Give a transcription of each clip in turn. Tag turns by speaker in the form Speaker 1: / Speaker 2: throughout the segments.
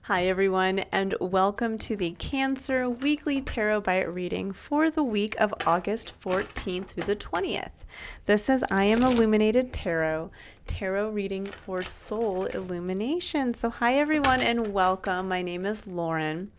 Speaker 1: Hi everyone, and welcome to the Cancer Weekly Tarot Bite reading for the week of August 14th through the 20th. This is I Am Illuminated Tarot reading for Soul Illumination. So hi everyone and welcome. My name is Lauren.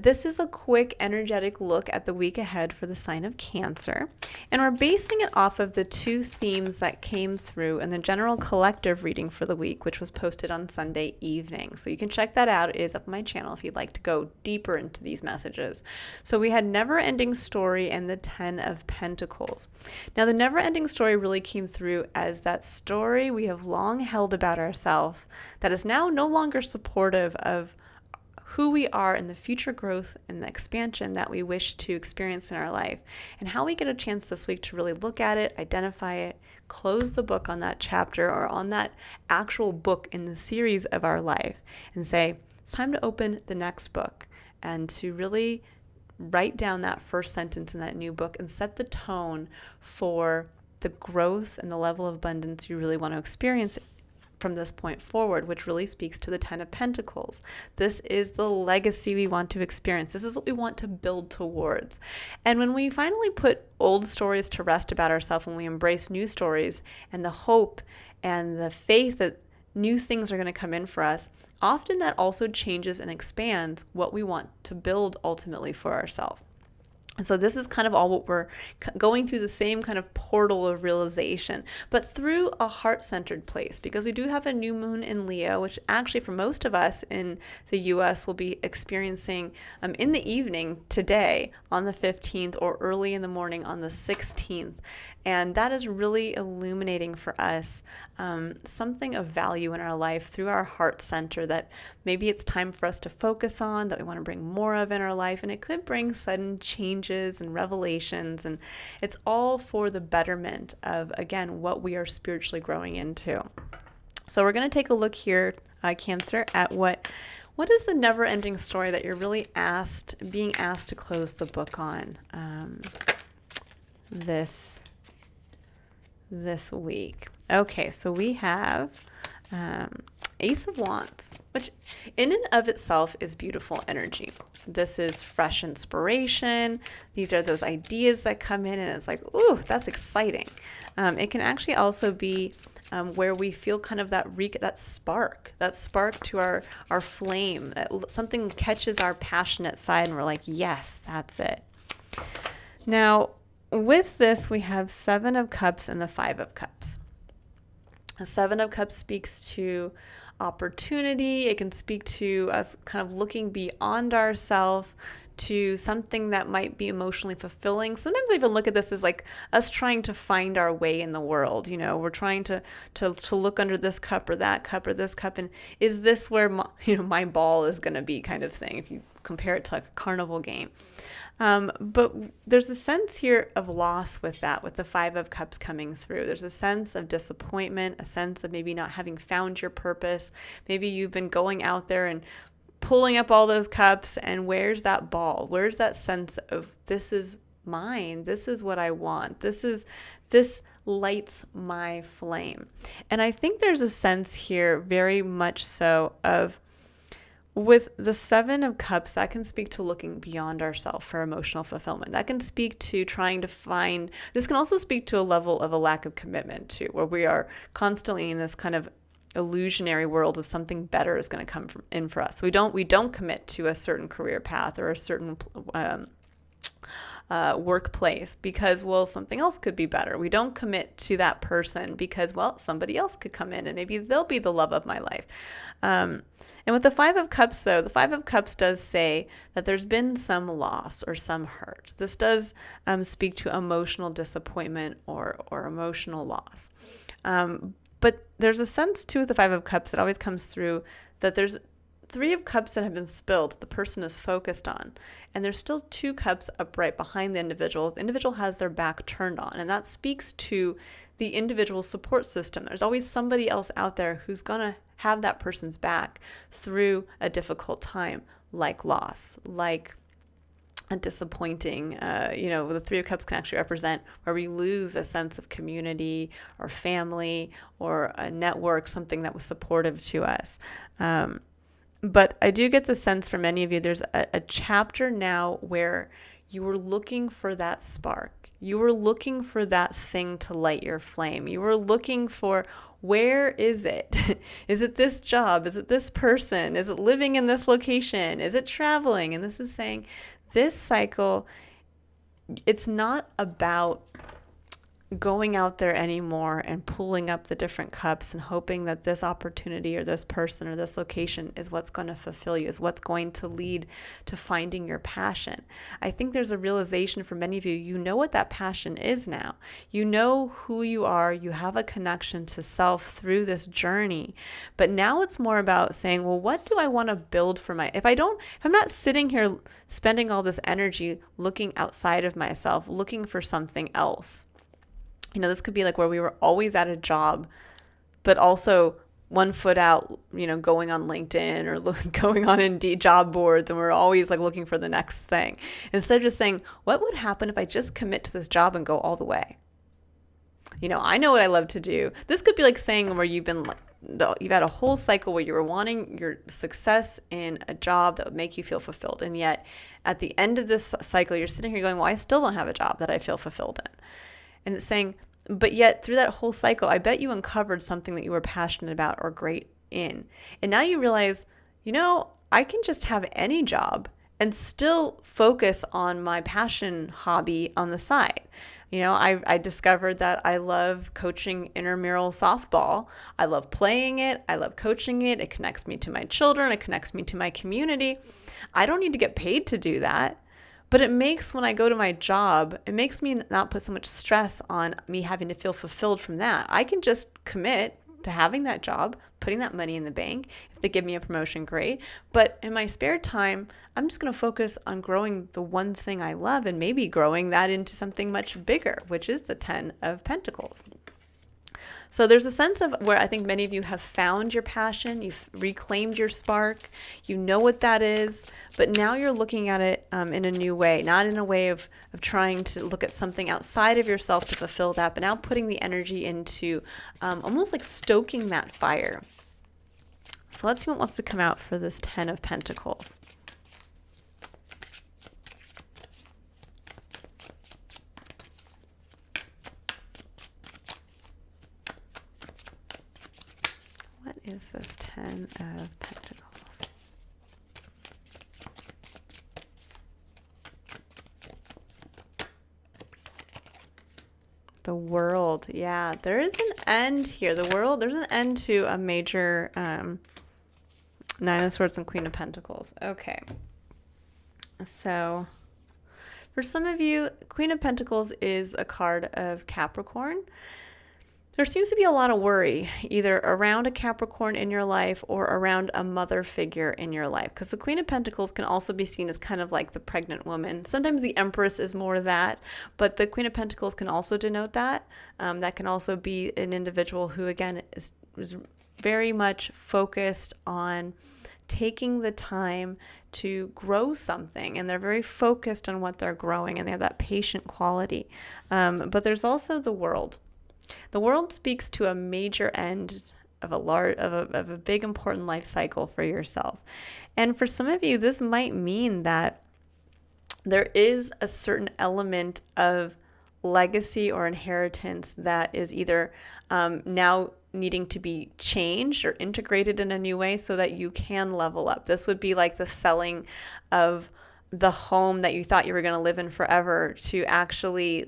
Speaker 1: This is a quick energetic look at the week ahead for the sign of Cancer, and we're basing it off of the two themes that came through in the general collective reading for the week, which was posted on Sunday evening. So you can check that out. It is up on my channel if you'd like to go deeper into these messages. So we had Never-Ending Story and the 10 of Pentacles. Now the never-ending story really came through as that story we have long held about ourselves that is now no longer supportive of who we are and the future growth and the expansion that we wish to experience in our life, and how we get a chance this week to really look at it, identify it, close the book on that chapter or on that actual book in the series of our life and say, it's time to open the next book and to really write down that first sentence in that new book and set the tone for the growth and the level of abundance you really want to experience from this point forward, which really speaks to the 10 of Pentacles. This is the legacy we want to experience. This is what we want to build towards. And when we finally put old stories to rest about ourselves, when we embrace new stories and the hope and the faith that new things are going to come in for us, often that also changes and expands what we want to build ultimately for ourselves. And so this is kind of all what we're going through, the same kind of portal of realization, but through a heart-centered place, because we do have a new moon in Leo, which actually for most of us in the US will be experiencing in the evening today on the 15th or early in the morning on the 16th. And that is really illuminating for us something of value in our life through our heart center that maybe it's time for us to focus on, that we want to bring more of in our life. And it could bring sudden changes and revelations. And it's all for the betterment of, again, what we are spiritually growing into. So we're going to take a look here, Cancer, at what is the never-ending story that you're really being asked to close the book on this week. Okay, so we have Ace of Wands, which in and of itself is beautiful energy. This is fresh inspiration. These are those ideas that come in and it's like, ooh, that's exciting. It can actually also be where we feel kind of that spark to our flame, that something catches our passionate side and we're like, yes, that's it. Now, with this, we have 7 of Cups and the 5 of Cups. The 7 of Cups speaks to opportunity. It can speak to us kind of looking beyond ourselves to something that might be emotionally fulfilling. Sometimes I even look at this as like us trying to find our way in the world. You know, we're trying to look under this cup or that cup or this cup, and is this where my ball is going to be, kind of thing, if you compare it to like a carnival game. But there's a sense here of loss with that, with the 5 of Cups coming through. There's a sense of disappointment, a sense of maybe not having found your purpose. Maybe you've been going out there and pulling up all those cups, and where's that ball? Where's that sense of, this is mine, this is what I want, this lights my flame. And I think there's a sense here very much so of, with the 7 of Cups, that can speak to looking beyond ourselves for emotional fulfillment. That can speak to trying to find, this can also speak to a level of a lack of commitment too, where we are constantly in this kind of illusionary world of something better is going to come in for us. So we don't commit to a certain career path or a certain workplace because, well, something else could be better. We don't commit to that person because, well, somebody else could come in and maybe they'll be the love of my life. And with the 5 of Cups, though, the 5 of Cups does say that there's been some loss or some hurt. This does speak to emotional disappointment or emotional loss. But there's a sense, too, with the 5 of Cups, it always comes through that there's 3 of Cups that have been spilled that the person is focused on. And there's still 2 cups upright behind the individual. The individual has their back turned on. And that speaks to the individual support system. There's always somebody else out there who's going to have that person's back through a difficult time, like loss, like a disappointing, the 3 of Cups can actually represent where we lose a sense of community or family or a network, something that was supportive to us. But I do get the sense for many of you, there's a chapter now where you were looking for that spark. You were looking for that thing to light your flame. You were looking for, where is it? Is it this job? Is it this person? Is it living in this location? Is it traveling? And this is saying this cycle, it's not about going out there anymore and pulling up the different cups and hoping that this opportunity or this person or this location is what's going to fulfill you, is what's going to lead to finding your passion. I think there's a realization for many of you, you know what that passion is now. You know who you are. You have a connection to self through this journey. But now it's more about saying, well, what do I want to build for if I'm not sitting here spending all this energy looking outside of myself, looking for something else. This could be like where we were always at a job, but also one foot out, going on LinkedIn or going on Indeed job boards, and we're always like looking for the next thing. Instead of just saying, what would happen if I just commit to this job and go all the way? I know what I love to do. This could be like saying where you've had a whole cycle where you were wanting your success in a job that would make you feel fulfilled. And yet at the end of this cycle, you're sitting here going, well, I still don't have a job that I feel fulfilled in. And it's saying, but yet through that whole cycle, I bet you uncovered something that you were passionate about or great in. And now you realize, I can just have any job and still focus on my passion hobby on the side. I discovered that I love coaching intramural softball. I love playing it. I love coaching it. It connects me to my children. It connects me to my community. I don't need to get paid to do that. But it makes, when I go to my job, it makes me not put so much stress on me having to feel fulfilled from that. I can just commit to having that job, putting that money in the bank. If they give me a promotion, great. But in my spare time, I'm just going to focus on growing the one thing I love and maybe growing that into something much bigger, which is the 10 of Pentacles. So there's a sense of where I think many of you have found your passion, you've reclaimed your spark, you know what that is, but now you're looking at it in a new way, not in a way of trying to look at something outside of yourself to fulfill that, but now putting the energy into almost like stoking that fire. So let's see what wants to come out for this 10 of Pentacles. Is this 10 of Pentacles? The World. Yeah, there is an end here. The World, there's an end to a major Nine of Swords and Queen of Pentacles. Okay. So for some of you, Queen of Pentacles is a card of Capricorn. There seems to be a lot of worry either around a Capricorn in your life or around a mother figure in your life, because the Queen of Pentacles can also be seen as kind of like the pregnant woman. Sometimes the Empress is more that, but the Queen of Pentacles can also denote that. That can also be an individual who, again, is very much focused on taking the time to grow something, and they're very focused on what they're growing, and they have that patient quality. But there's also the World. The World speaks to a major end of a big important life cycle for yourself. And for some of you, this might mean that there is a certain element of legacy or inheritance that is either now needing to be changed or integrated in a new way so that you can level up. This would be like the selling of the home that you thought you were going to live in forever to actually,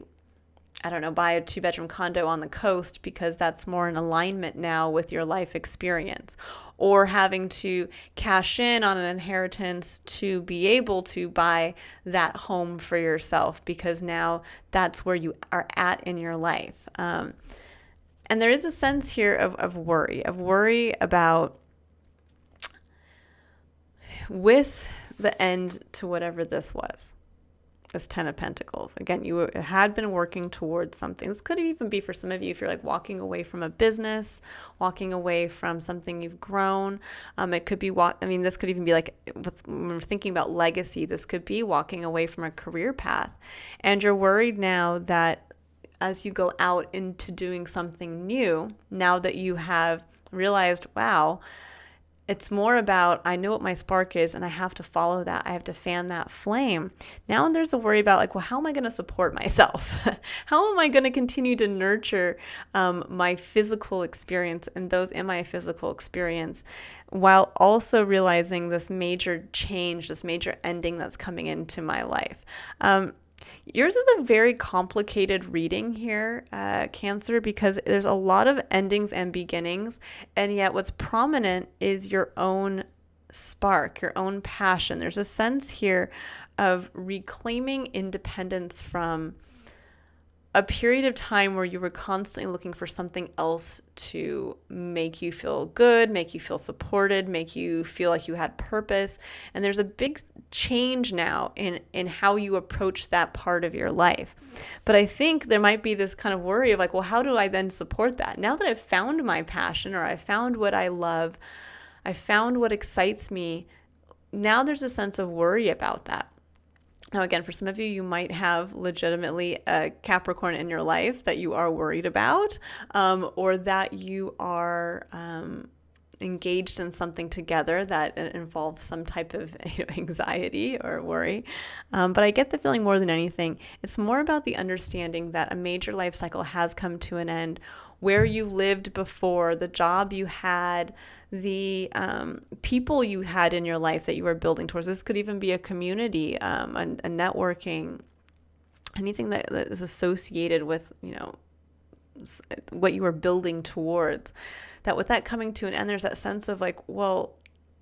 Speaker 1: buy a 2-bedroom condo on the coast because that's more in alignment now with your life experience, or having to cash in on an inheritance to be able to buy that home for yourself because now that's where you are at in your life. And there is a sense here of worry about with the end to whatever this was. This 10 of Pentacles. Again, you had been working towards something. This could even be for some of you if you're like walking away from a business, walking away from something you've grown. It could be this could even be like when we're thinking about legacy, this could be walking away from a career path. And you're worried now that as you go out into doing something new, now that you have realized, wow, it's more about, I know what my spark is and I have to follow that. I have to fan that flame. Now there's a worry about like, well, how am I going to support myself? How am I going to continue to nurture my physical experience and those in my physical experience, while also realizing this major change, this major ending that's coming into my life? Yours is a very complicated reading here, Cancer, because there's a lot of endings and beginnings, and yet what's prominent is your own spark, your own passion. There's a sense here of reclaiming independence from a period of time where you were constantly looking for something else to make you feel good, make you feel supported, make you feel like you had purpose. And there's a big change now in how you approach that part of your life. But I think there might be this kind of worry of like, well, how do I then support that? Now that I've found my passion, or I found what I love, I found what excites me, now there's a sense of worry about that. Now, again, for some of you, you might have legitimately a Capricorn in your life that you are worried about, or that you are engaged in something together that involves some type of anxiety or worry. But I get the feeling more than anything, it's more about the understanding that a major life cycle has come to an end. Where you lived before, the job you had, the people you had in your life that you were building towards. This could even be a community, a networking, anything that is associated with, what you were building towards. That with that coming to an end, there's that sense of like, well,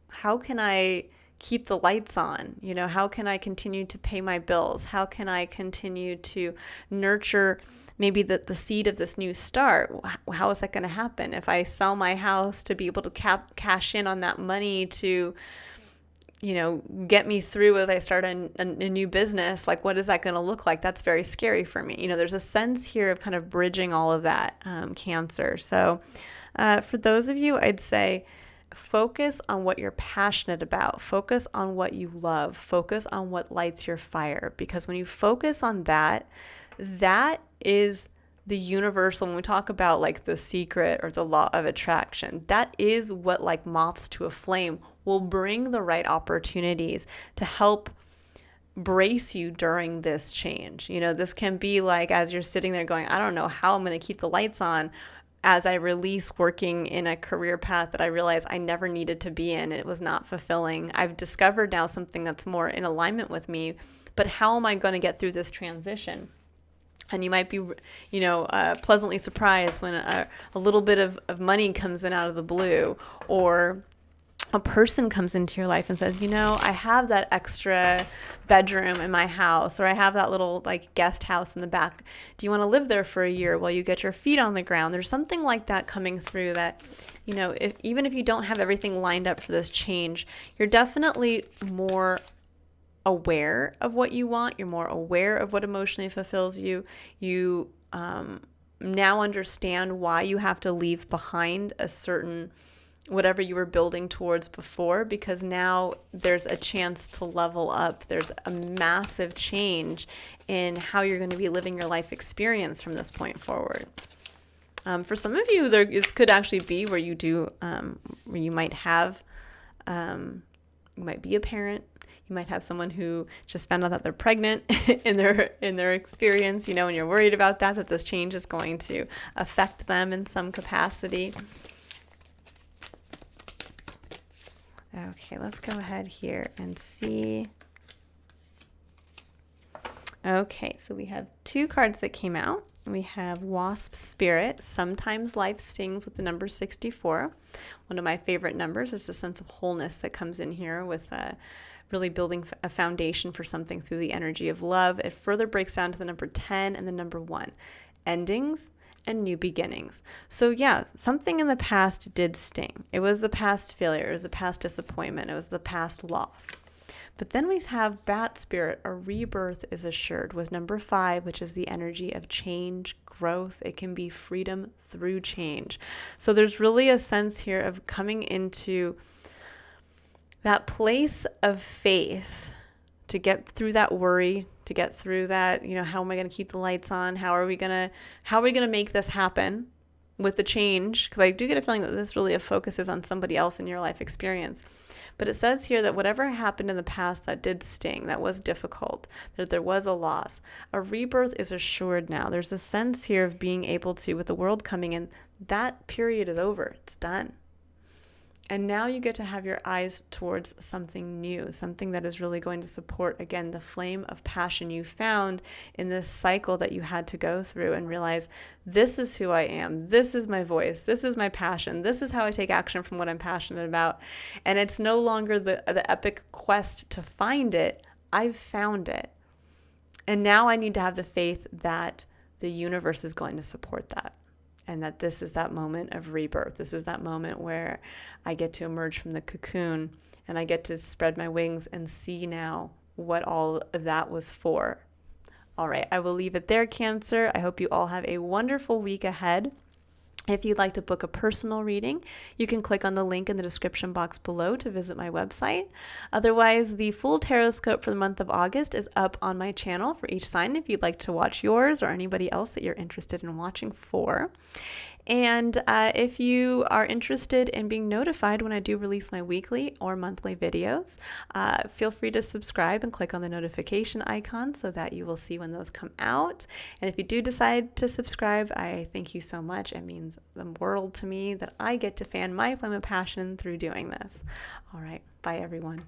Speaker 1: how can I keep the lights on? How can I continue to pay my bills? How can I continue to nurture maybe the seed of this new start? How is that going to happen? If I sell my house to be able to cash in on that money to, get me through as I start a new business, like what is that going to look like? That's very scary for me. There's a sense here of kind of bridging all of that, Cancer. So for those of you, I'd say focus on what you're passionate about. Focus on what you love. Focus on what lights your fire. Because when you focus on that, that is the universal. When we talk about like the secret or the law of attraction, that is what, like moths to a flame, will bring the right opportunities to help brace you during this change. This can be like, as you're sitting there going, I don't know how I'm going to keep the lights on, as I release working in a career path that I realized I never needed to be in. It was not fulfilling. I've discovered now something that's more in alignment with me, but how am I going to get through this transition? And you might be, pleasantly surprised when a little bit of money comes in out of the blue, or a person comes into your life and says, I have that extra bedroom in my house, or I have that little like guest house in the back. Do you want to live there for a year while you get your feet on the ground? There's something like that coming through that, even if you don't have everything lined up for this change, you're definitely more aware of what you want. You're more aware of what emotionally fulfills you. You now understand why you have to leave behind a certain whatever you were building towards before, because now there's a chance to level up. There's a massive change in how you're going to be living your life experience from this point forward. For some of you, this could actually be where you do, where you might have, you might be a parent. You might have someone who just found out that they're pregnant in their experience, and you're worried about that this change is going to affect them in some capacity. Okay, let's go ahead here and see. Okay, so we have two cards that came out. We have Wasp Spirit. Sometimes life stings with the number 64. One of my favorite numbers is a sense of wholeness that comes in here with really building a foundation for something through the energy of love. It further breaks down to the number 10 and the number 1. Endings and new beginnings. So yeah, something in the past did sting. It was the past failure. It was the past disappointment. It was the past loss. But then we have Bat Spirit. A rebirth is assured with number 5, which is the energy of change, growth. It can be freedom through change. So there's really a sense here of coming into that place of faith to get through that worry, to get through that, how am I going to keep the lights on? How are we going to make this happen? with the change, because I do get a feeling that this really focuses on somebody else in your life experience. But it says here that whatever happened in the past that did sting, that was difficult, that there was a loss, a rebirth is assured now. There's a sense here of being able to, with the world coming in, that period is over. It's done. And now you get to have your eyes towards something new, something that is really going to support, again, the flame of passion you found in this cycle that you had to go through, and realize this is who I am. This is my voice. This is my passion. This is how I take action from what I'm passionate about. And it's no longer the epic quest to find it. I've found it. And now I need to have the faith that the universe is going to support that. And that this is that moment of rebirth. This is that moment where I get to emerge from the cocoon and I get to spread my wings and see now what all of that was for. All right, I will leave it there, Cancer. I hope you all have a wonderful week ahead. If you'd like to book a personal reading, you can click on the link in the description box below to visit my website. Otherwise, the full tarot scope for the month of August is up on my channel for each sign if you'd like to watch yours or anybody else that you're interested in watching for. And if you are interested in being notified when I do release my weekly or monthly videos, feel free to subscribe and click on the notification icon so that you will see when those come out. And if you do decide to subscribe, I thank you so much. It means the world to me that I get to fan my flame of passion through doing this. All right. Bye, everyone.